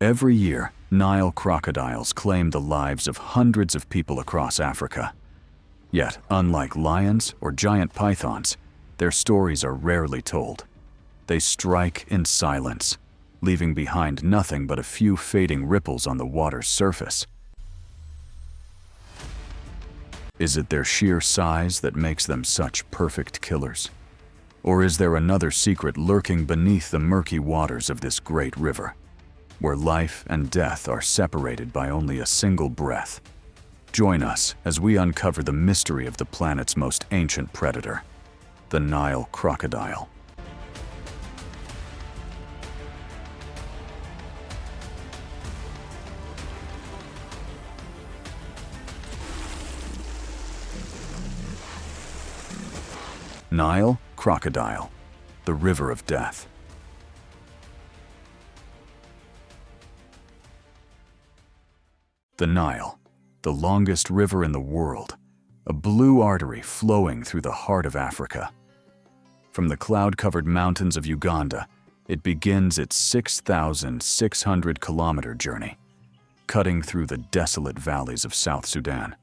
Every year, Nile crocodiles claim the lives of hundreds of people across Africa. Yet, unlike lions or giant pythons, their stories are rarely told. They strike in silence, leaving behind nothing but a few fading ripples on the water's surface. Is it their sheer size that makes them such perfect killers? Or is there another secret lurking beneath the murky waters of this great river, where life and death are separated by only a single breath? Join us as we uncover the mystery of the planet's most ancient predator, the Nile crocodile. Nile Crocodile, the river of death. The Nile, the longest river in the world, a blue artery flowing through the heart of Africa. From the cloud-covered mountains of Uganda, it begins its 6,600-kilometer journey, cutting through the desolate valleys of South Sudan,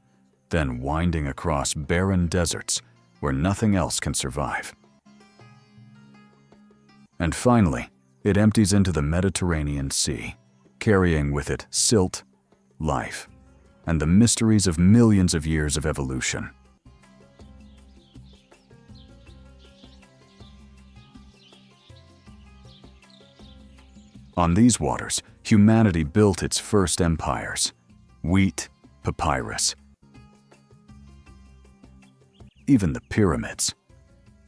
then winding across barren deserts where nothing else can survive. And finally, it empties into the Mediterranean Sea, carrying with it silt, life, and the mysteries of millions of years of evolution. On these waters, humanity built its first empires: wheat, papyrus, even the pyramids.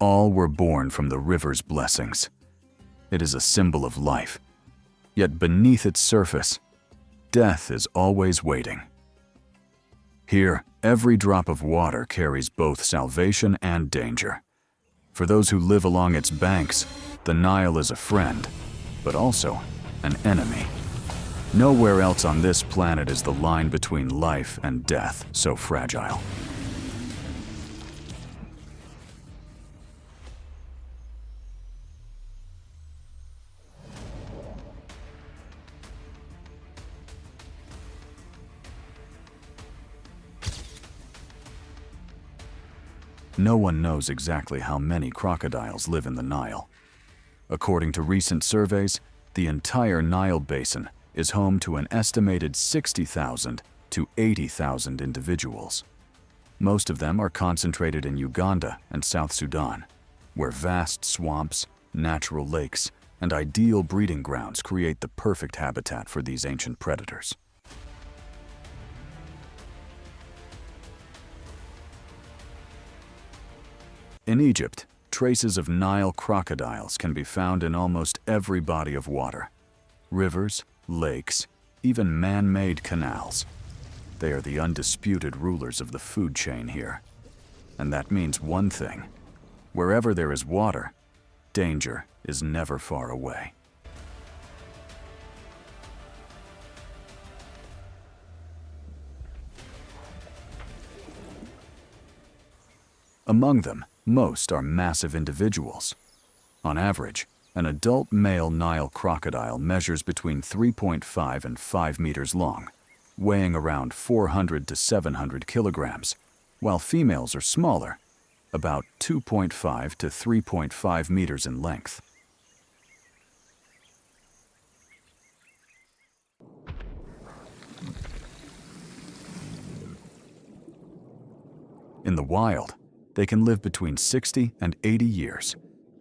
All were born from the river's blessings. It is a symbol of life, yet beneath its surface, death is always waiting. Here, every drop of water carries both salvation and danger. For those who live along its banks, the Nile is a friend, but also an enemy. Nowhere else on this planet is the line between life and death so fragile. No one knows exactly how many crocodiles live in the Nile. According to recent surveys, the entire Nile basin is home to an estimated 60,000 to 80,000 individuals. Most of them are concentrated in Uganda and South Sudan, where vast swamps, natural lakes, and ideal breeding grounds create the perfect habitat for these ancient predators. In Egypt, traces of Nile crocodiles can be found in almost every body of water: rivers, lakes, even man-made canals. They are the undisputed rulers of the food chain here. And that means one thing: wherever there is water, danger is never far away. Among them, most are massive individuals. On average, an adult male Nile crocodile measures between 3.5 and 5 meters long, weighing around 400 to 700 kilograms, while females are smaller, about 2.5 to 3.5 meters in length. In the wild, they can live between 60 and 80 years,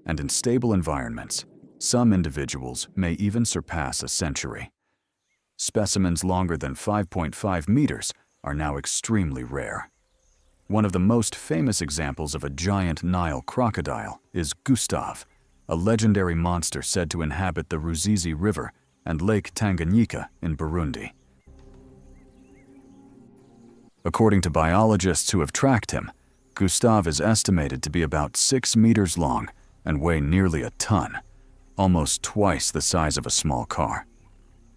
and in stable environments, some individuals may even surpass a century. Specimens longer than 5.5 meters are now extremely rare. One of the most famous examples of a giant Nile crocodile is Gustav, a legendary monster said to inhabit the Rufiji River and Lake Tanganyika in Burundi. According to biologists who have tracked him, Gustav is estimated to be about 6 meters long and weigh nearly a ton, almost twice the size of a small car.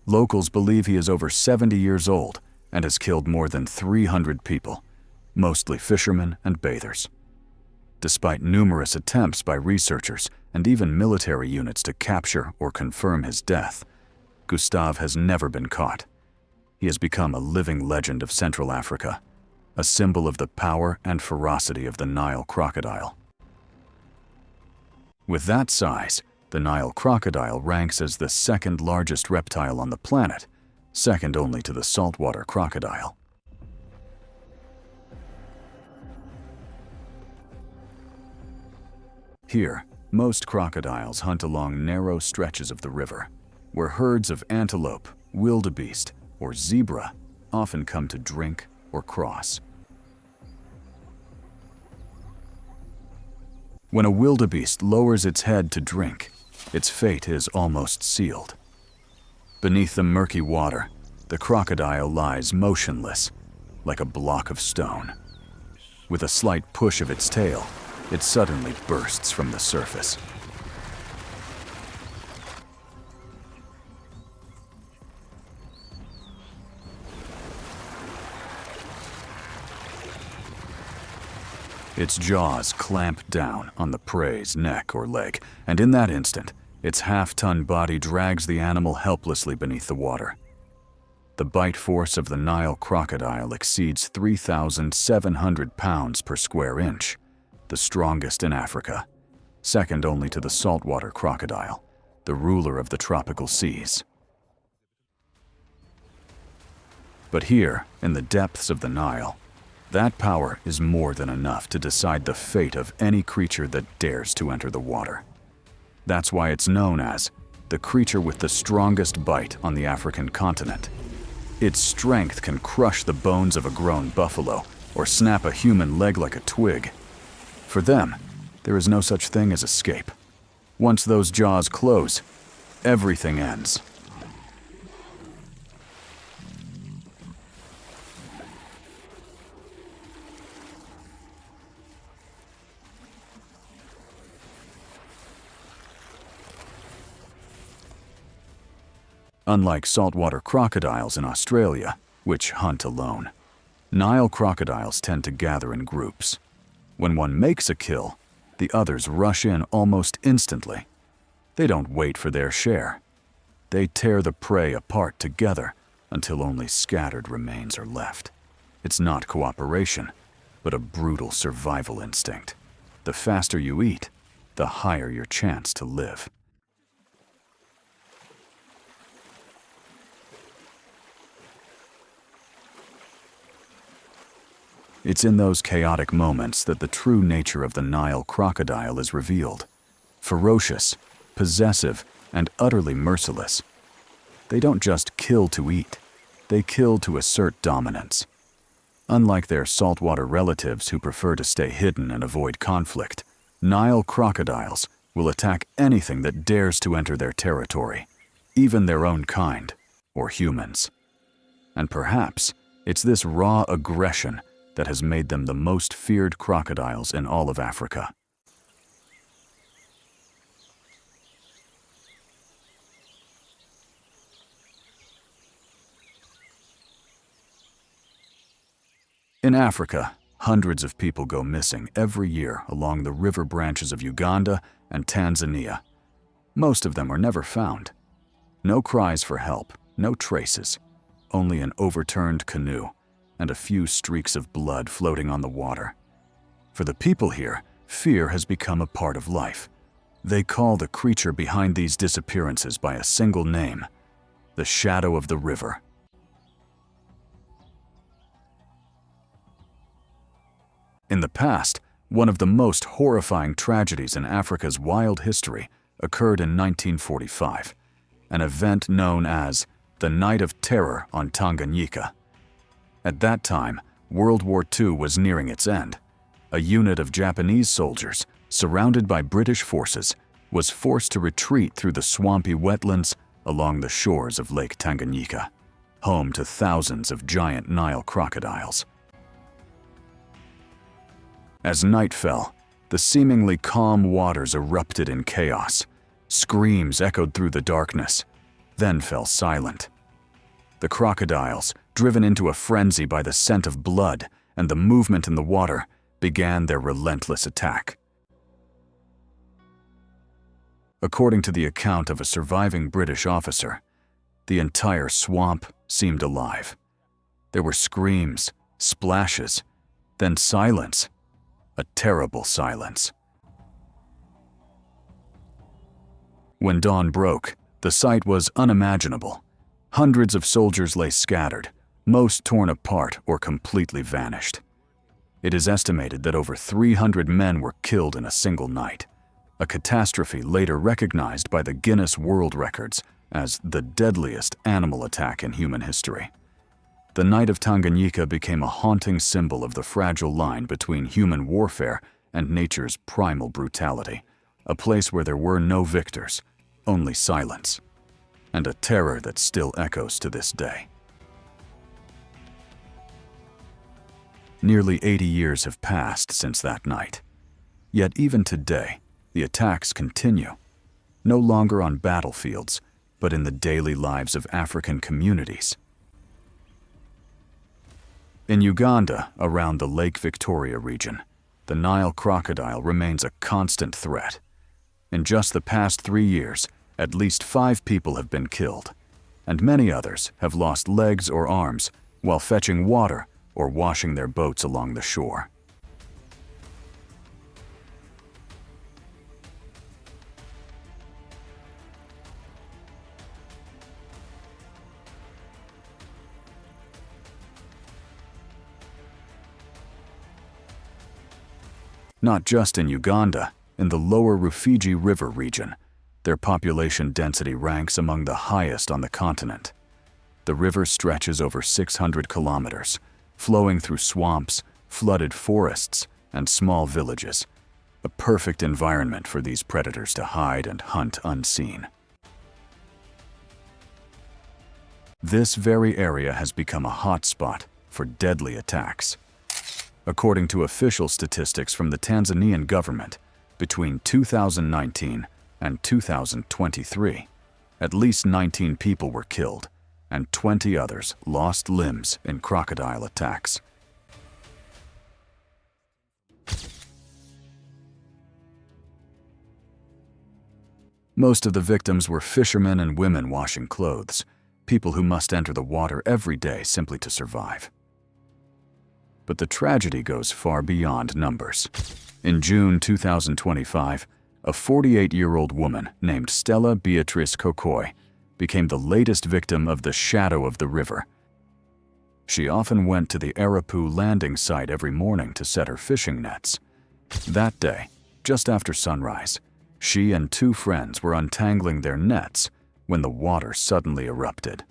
Locals believe he is over 70 years old and has killed more than 300 people, mostly fishermen and bathers. Despite numerous attempts by researchers and even military units to capture or confirm his death, Gustave has never been caught. He has become a living legend of Central Africa, a symbol of the power and ferocity of the Nile crocodile. With that size, the Nile crocodile ranks as the second largest reptile on the planet, second only to the saltwater crocodile. Here, most crocodiles hunt along narrow stretches of the river, where herds of antelope, wildebeest, or zebra often come to drink or cross. When a wildebeest lowers its head to drink, its fate is almost sealed. Beneath the murky water, the crocodile lies motionless, like a block of stone. With a slight push of its tail, it suddenly bursts from the surface. Its jaws clamp down on the prey's neck or leg, and in that instant, its half-ton body drags the animal helplessly beneath the water. The bite force of the Nile crocodile exceeds 3,700 pounds per square inch, the strongest in Africa, second only to the saltwater crocodile, the ruler of the tropical seas. But here, in the depths of the Nile, that power is more than enough to decide the fate of any creature that dares to enter the water. That's why it's known as the creature with the strongest bite on the African continent. Its strength can crush the bones of a grown buffalo or snap a human leg like a twig. For them, there is no such thing as escape. Once those jaws close, everything ends. Unlike saltwater crocodiles in Australia, which hunt alone, Nile crocodiles tend to gather in groups. When one makes a kill, the others rush in almost instantly. They don't wait for their share. They tear the prey apart together until only scattered remains are left. It's not cooperation, but a brutal survival instinct. The faster you eat, the higher your chance to live. It's in those chaotic moments that the true nature of the Nile crocodile is revealed. Ferocious, possessive, and utterly merciless. They don't just kill to eat, they kill to assert dominance. Unlike their saltwater relatives who prefer to stay hidden and avoid conflict, Nile crocodiles will attack anything that dares to enter their territory, even their own kind, or humans. And perhaps it's this raw aggression that has made them the most feared crocodiles in all of Africa. In Africa, hundreds of people go missing every year along the river branches of Uganda and Tanzania. Most of them are never found. No cries for help, no traces, only an overturned canoe and a few streaks of blood floating on the water. For the people here, fear has become a part of life. They call the creature behind these disappearances by a single name: the shadow of the river. In the past, one of the most horrifying tragedies in Africa's wild history occurred in 1945, an event known as the Night of Terror on Tanganyika. At that time, World War II was nearing its end. A unit of Japanese soldiers, surrounded by British forces, was forced to retreat through the swampy wetlands along the shores of Lake Tanganyika, home to thousands of giant Nile crocodiles. As night fell, the seemingly calm waters erupted in chaos. Screams echoed through the darkness, then fell silent. The crocodiles, driven into a frenzy by the scent of blood and the movement in the water, began their relentless attack. According to the account of a surviving British officer, The entire swamp seemed alive. There were screams, splashes, then silence. A terrible silence. When dawn broke, the sight was unimaginable. Hundreds of soldiers lay scattered, most torn apart or completely vanished. It is estimated that over 300 men were killed in a single night, a catastrophe later recognized by the Guinness World Records as the deadliest animal attack in human history. The night of Tanganyika became a haunting symbol of the fragile line between human warfare and nature's primal brutality, a place where there were no victors, only silence, and a terror that still echoes to this day. Nearly 80 years have passed since that night. Yet even today, the attacks continue, no longer on battlefields, but in the daily lives of African communities. In Uganda, around the Lake Victoria region, the Nile crocodile remains a constant threat. In just the past 3 years, at least 5 people have been killed, and many others have lost legs or arms while fetching water or washing their boats along the shore. Not just in Uganda, in the lower Rufiji River region, their population density ranks among the highest on the continent. The river stretches over 600 kilometers, flowing through swamps, flooded forests, and small villages, a perfect environment for these predators to hide and hunt unseen. This very area has become a hotspot for deadly attacks. According to official statistics from the Tanzanian government, between 2019 and 2023, at least 19 people were killed, and 20 others lost limbs in crocodile attacks. Most of the victims were fishermen and women washing clothes, people who must enter the water every day simply to survive. But the tragedy goes far beyond numbers. In June 2025, a 48-year-old woman named Stella Beatrice Kokoi became the latest victim of the shadow of the river. She often went to the Arapu landing site every morning to set her fishing nets. That day, just after sunrise, she and 2 friends were untangling their nets when the water suddenly erupted.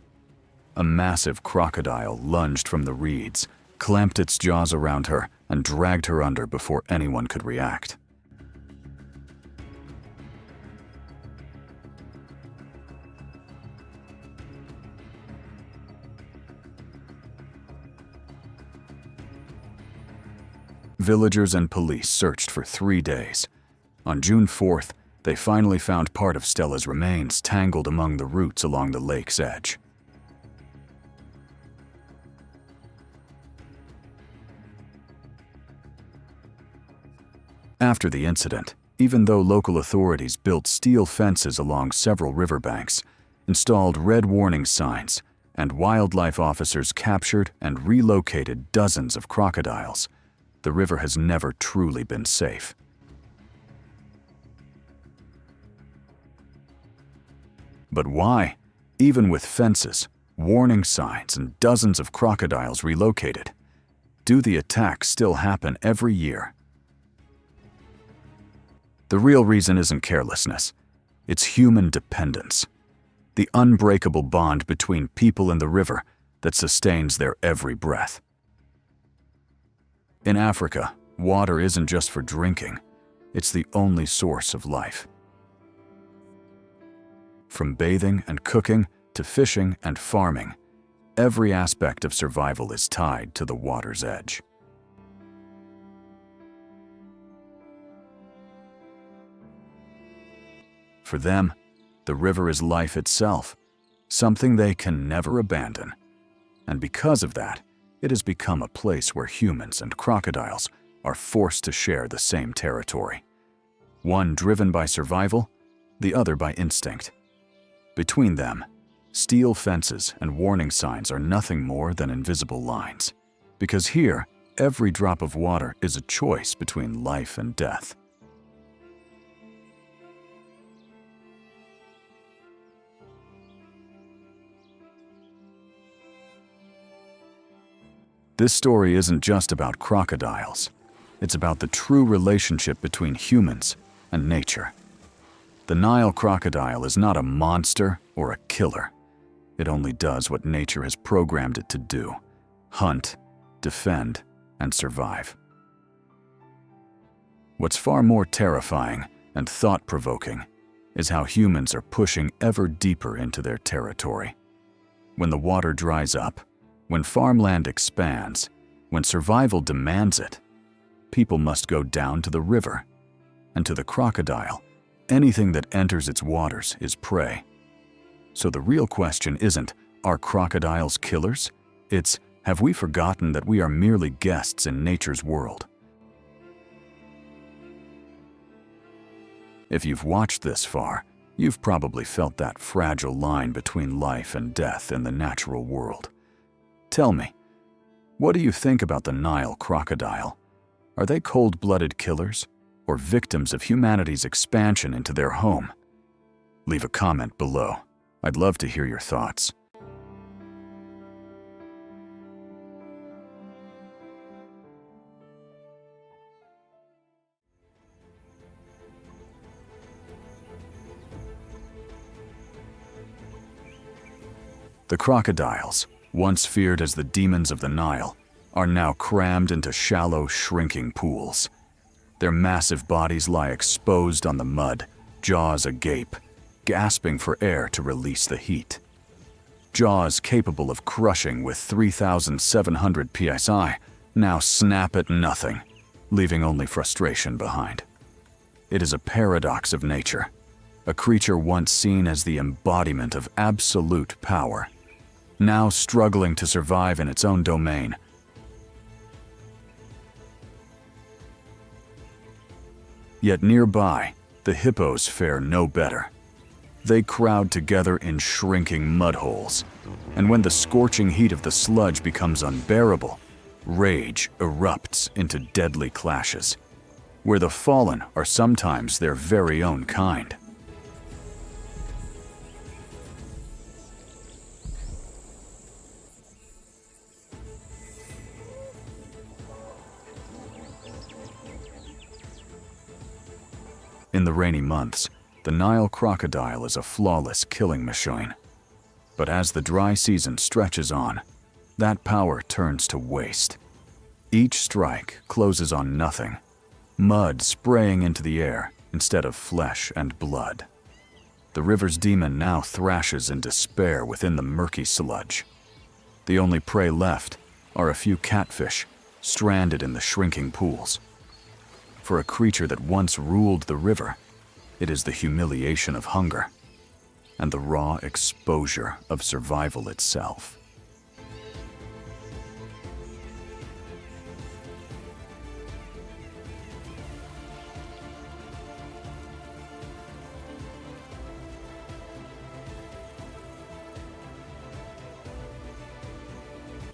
A massive crocodile lunged from the reeds, clamped its jaws around her, and dragged her under before anyone could react. Villagers and police searched for 3 days. On June 4th, they finally found part of Stella's remains tangled among the roots along the lake's edge. After the incident, even though local authorities built steel fences along several riverbanks, installed red warning signs, and wildlife officers captured and relocated dozens of crocodiles, the river has never truly been safe. But why? Even with fences, warning signs, and dozens of crocodiles relocated, do the attacks still happen every year? The real reason isn't carelessness. It's human dependence. The unbreakable bond between people and the river that sustains their every breath. In Africa, water isn't just for drinking. It's the only source of life. From bathing and cooking to fishing and farming, every aspect of survival is tied to the water's edge. For them, the river is life itself, something they can never abandon. And because of that, it has become a place where humans and crocodiles are forced to share the same territory. One driven by survival, the other by instinct. Between them, Steel fences and warning signs are nothing more than invisible lines, because here, every drop of water is a choice between life and death. This story isn't just about crocodiles. It's about the true relationship between humans and nature. The Nile crocodile is not a monster or a killer. It only does what nature has programmed it to do: hunt, defend, and survive. What's far more terrifying and thought-provoking is how humans are pushing ever deeper into their territory. When the water dries up, when farmland expands, when survival demands it, people must go down to the river. And to the crocodile, anything that enters its waters is prey. So the real question isn't, are crocodiles killers? It's, have we forgotten that we are merely guests in nature's world? If you've watched this far, you've probably felt that fragile line between life and death in the natural world. Tell me, what do you think about the Nile crocodile? Are they cold-blooded killers or victims of humanity's expansion into their home? Leave a comment below. I'd love to hear your thoughts. The crocodiles, once feared as the demons of the Nile, are now crammed into shallow, shrinking pools. Their massive bodies lie exposed on the mud, jaws agape, gasping for air to release the heat. Jaws capable of crushing with 3,700 psi now snap at nothing, leaving only frustration behind. It is a paradox of nature. A creature once seen as the embodiment of absolute power, now struggling to survive in its own domain. Yet nearby, the hippos fare no better. They crowd together in shrinking mud holes, and when the scorching heat of the sludge becomes unbearable, rage erupts into deadly clashes, where the fallen are sometimes their very own kind. In the rainy months, the Nile crocodile is a flawless killing machine. But as the dry season stretches on, that power turns to waste. Each strike closes on nothing, mud spraying into the air instead of flesh and blood. The river's demon now thrashes in despair within the murky sludge. The only prey left are a few catfish stranded in the shrinking pools. For a creature that once ruled the river, it is the humiliation of hunger and the raw exposure of survival itself.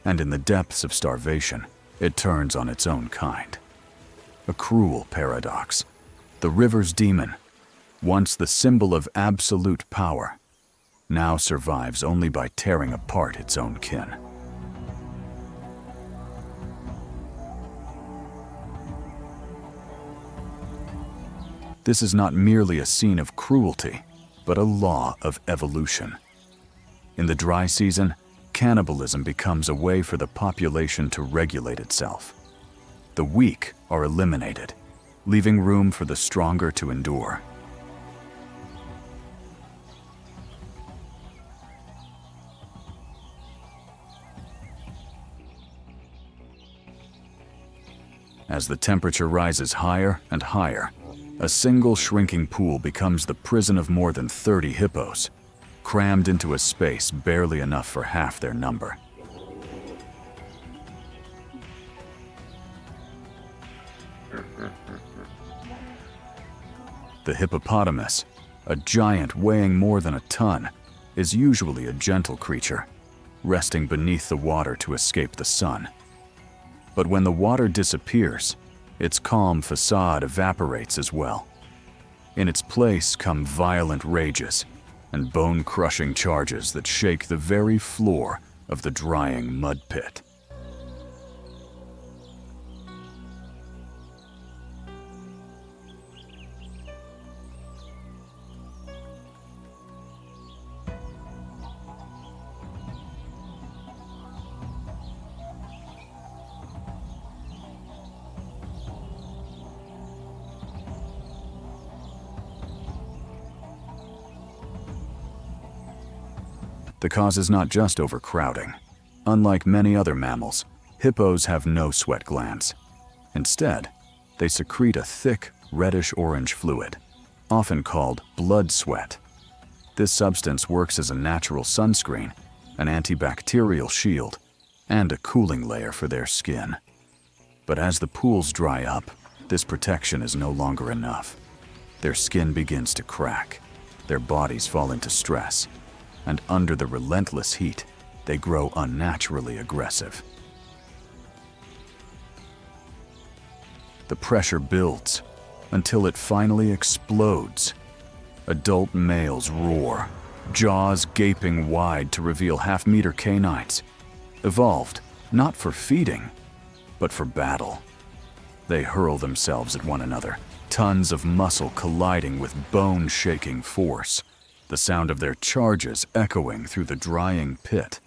And in the depths of starvation, it turns on its own kind. A cruel paradox. The river's demon, once the symbol of absolute power, now survives only by tearing apart its own kin. This is not merely a scene of cruelty, but a law of evolution. In the dry season, cannibalism becomes a way for the population to regulate itself. The weak are eliminated, leaving room for the stronger to endure. As the temperature rises higher and higher, a single shrinking pool becomes the prison of more than 30 hippos, crammed into a space barely enough for half their number. The hippopotamus, a giant weighing more than a ton, is usually a gentle creature, resting beneath the water to escape the sun. But when the water disappears, its calm facade evaporates as well. In its place come violent rages and bone-crushing charges that shake the very floor of the drying mud pit. The cause is not just overcrowding. Unlike many other mammals, hippos have no sweat glands. Instead, they secrete a thick, reddish-orange fluid, often called blood sweat. This substance works as a natural sunscreen, an antibacterial shield, and a cooling layer for their skin. But as the pools dry up, this protection is no longer enough. Their skin begins to crack, their bodies fall into stress, and under the relentless heat, they grow unnaturally aggressive. The pressure builds until it finally explodes. Adult males roar, jaws gaping wide to reveal half-meter canines, evolved not for feeding, but for battle. They hurl themselves at one another, tons of muscle colliding with bone-shaking force, the sound of their charges echoing through the drying pit.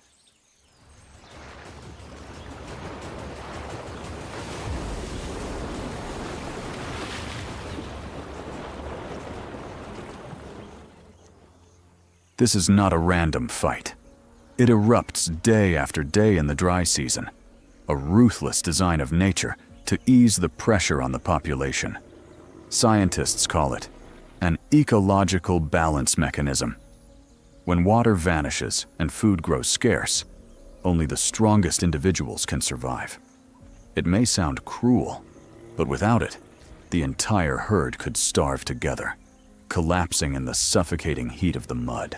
This is not a random fight. It erupts day after day in the dry season, a ruthless design of nature to ease the pressure on the population. Scientists call it an ecological balance mechanism. When water vanishes and food grows scarce, only the strongest individuals can survive. It may sound cruel, but without it, the entire herd could starve together, collapsing in the suffocating heat of the mud.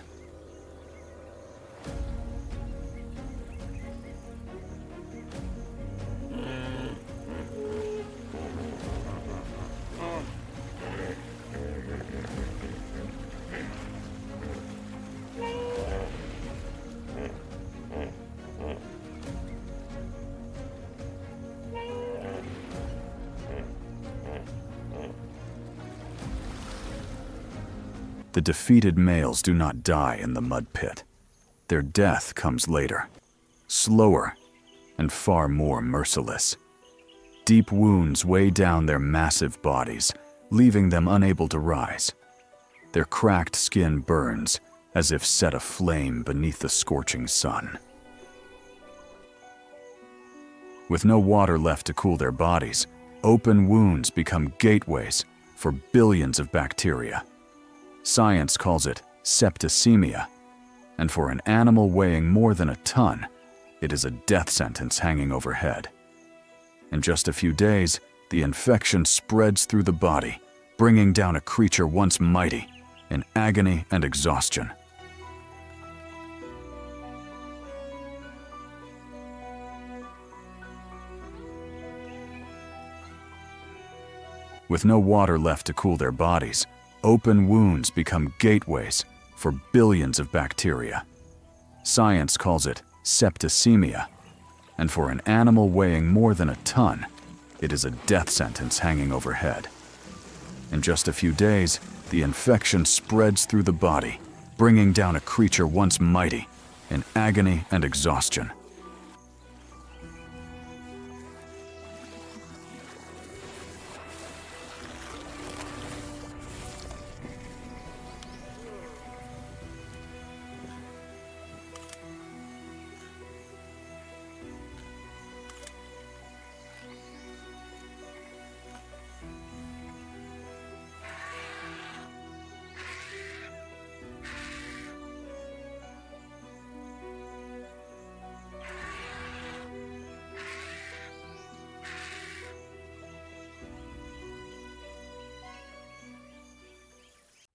The defeated males do not die in the mud pit. Their death comes later, slower and far more merciless. Deep wounds weigh down their massive bodies, leaving them unable to rise. Their cracked skin burns as if set aflame beneath the scorching sun. With no water left to cool their bodies, open wounds become gateways for billions of bacteria. Science calls it septicemia, and for an animal weighing more than a ton, it is a death sentence hanging overhead. In just a few days, the infection spreads through the body, bringing down a creature once mighty in agony and exhaustion. With no water left to cool their bodies, open wounds become gateways for billions of bacteria. Science calls it septicemia, and for an animal weighing more than a ton, it is a death sentence hanging overhead. In just a few days, the infection spreads through the body, bringing down a creature once mighty in agony and exhaustion.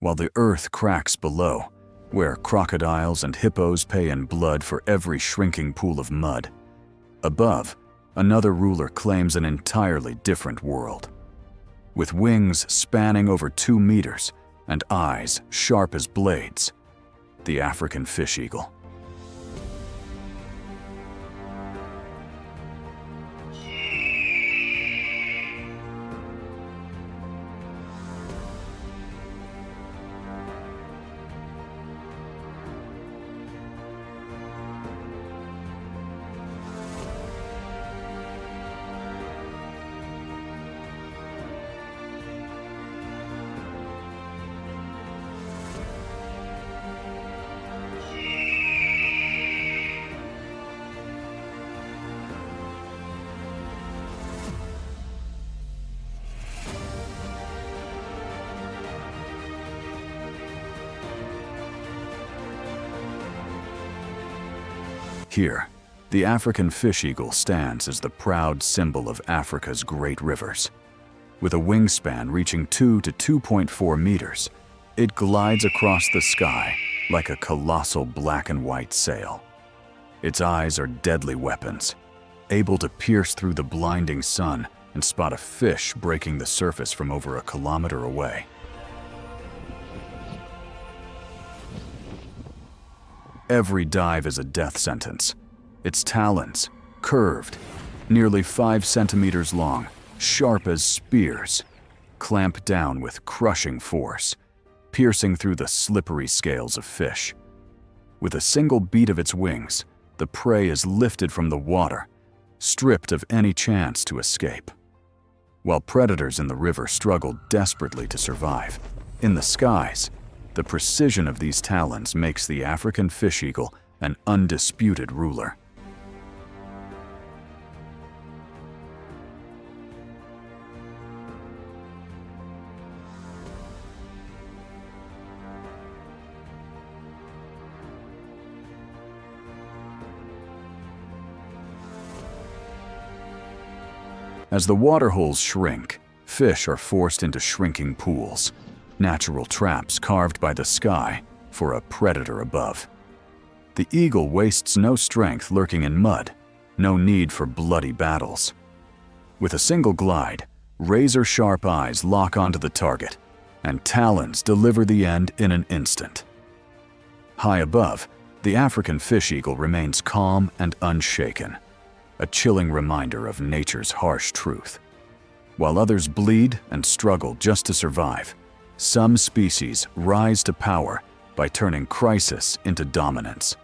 While the earth cracks below, where crocodiles and hippos pay in blood for every shrinking pool of mud. Above, another ruler claims an entirely different world. With wings spanning over 2 meters and eyes sharp as blades, the African fish eagle. Here, the African fish eagle stands as the proud symbol of Africa's great rivers. With a wingspan reaching 2 to 2.4 meters, it glides across the sky like a colossal black and white sail. Its eyes are deadly weapons, able to pierce through the blinding sun and spot a fish breaking the surface from over a kilometer away. Every dive is a death sentence. Its talons, curved, nearly 5 centimeters long, sharp as spears, clamp down with crushing force, piercing through the slippery scales of fish. With a single beat of its wings, the prey is lifted from the water, stripped of any chance to escape. While predators in the river struggle desperately to survive, in the skies, the precision of these talons makes the African fish eagle an undisputed ruler. As the waterholes shrink, fish are forced into shrinking pools, natural traps carved by the sky for a predator above. The eagle wastes no strength lurking in mud, no need for bloody battles. With a single glide, razor-sharp eyes lock onto the target, and talons deliver the end in an instant. High above, the African fish eagle remains calm and unshaken, a chilling reminder of nature's harsh truth. While others bleed and struggle just to survive, some species rise to power by turning crisis into dominance.